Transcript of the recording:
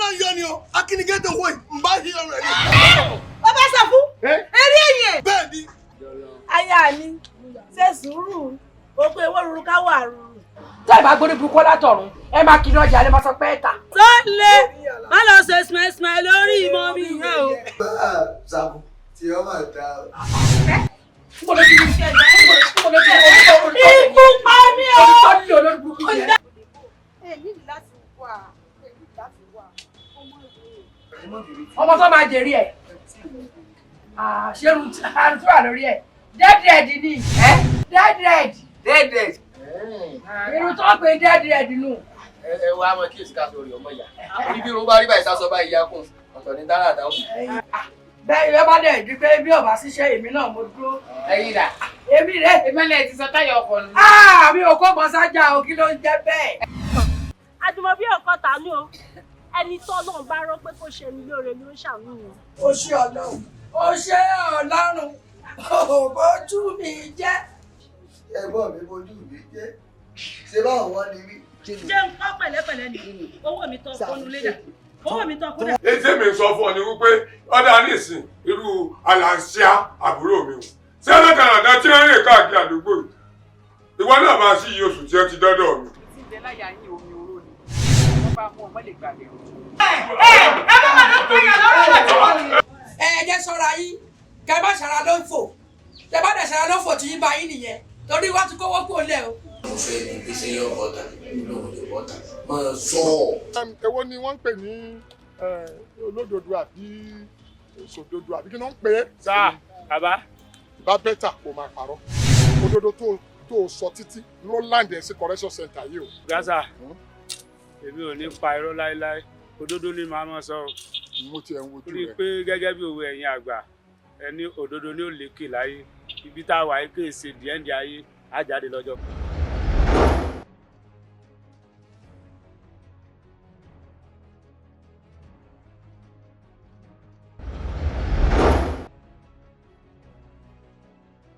náà yọ ni o akínigédé wo ìmbá yí ọ̀rọ̀ ẹ̀. Bàbá SAFU eré ẹ̀yẹ. bẹ́ẹ̀ ni. aya mi ṣe sùúrù o pé ewé ruru ká wà ruru. tẹ́ ẹ bá gbórí burúkú látọ̀run ẹ máa kiri ọjà ẹ máa sọ pé ẹ̀ta. tó lé má lọ ṣe smile lórí ìmọ̀ mi yẹn o. SAFU tí ó máa dá o. Ikú pa mí o. ọmọ tó máa jèrè ẹ ṣerun àtúrà lórí ẹ dead ni dead irun tó pé dead nù. ẹ wá mọ kí èsì ká sórí ọmọ ìyá orí bí irun bá rí báyìí sásọ báyìí yá kún ọ̀tọ̀ ní dára àdáwọ̀. bẹ́ẹ̀ ìwé bá dẹ̀ di pé bí ọba ṣiṣẹ́ èmi náà mo dúró. ẹyin dà. èmi rẹ̀. ìmọ̀lẹ̀ ti sọ táyà ọkọ̀ nù. mi ò kó bọ́ sájà o kí ló ń jẹ́ bẹ́ẹ̀. Àjùmọ̀bí ọkọ tàánú o ẹni tó Ọlọ́run bá rán pé kó ṣe ní lóore ló ń ṣàánú. ó ṣe Ọlọ́run ò bójú mi jẹ́. ẹ̀gbọ́n mi bójú mi jẹ́ ṣé báwọn wọn ni mí. jẹ́ nǹkan pẹ̀lẹ́pẹ̀lẹ́ ni owó mi tó kọ́nu lédà owó mi tó kọ́nu. ètè mi sọ fún ọ ni wípé ọ̀dà nísìn irú àlàáṣíà àbúrò mi o ṣé ọlọ́kàlàdá tí wọ́n rìn káàkiri àdúgbò yìí ìwọ náà máa sí iye oṣù tí ẹ ti dọ́dọ̀ mi. ti bẹ láyà yín omi oró ni wọ́n bá mú ọmọ lè gbàgbé o. ẹ bá wà lọ́kọ̀ yà lọ́rọ̀ wọ̀. ẹ jẹ́ ṣọ́ra yín kẹ́ bá ṣara ló ń fò tẹ́ bá dẹ̀ ṣara ló ń fò tí yín bá yín nìyẹn torí wá ti kówó kó lẹ̀ o. mo fẹ́ ní gbèsè yọ bọ́tà nínú òde bọ́tà máa sọ. èwo ni wọ́n ń pè ní olódodo àbí sòdodo àbí kí ni wọ́n ń pè é. sáà bàbá. ìbá bẹ́tà kò máa parọ́ òdodo tó sọ títí ló láǹdẹ̀ sí correction center yìí o. gásà èmi ò ní pa irọ́ láéláé òdodo ni màá mọ̀ sọ. mo ti ẹ̀ ń wojú rẹ̀. rí i pé gẹ́gẹ́ bí òwe ẹ̀yin àgbà ẹni òdodo ni ó lékè láyé ibi tá a wà yìí kéèsè díẹ̀ndì ayé á jáde lọ́jọ́ kan.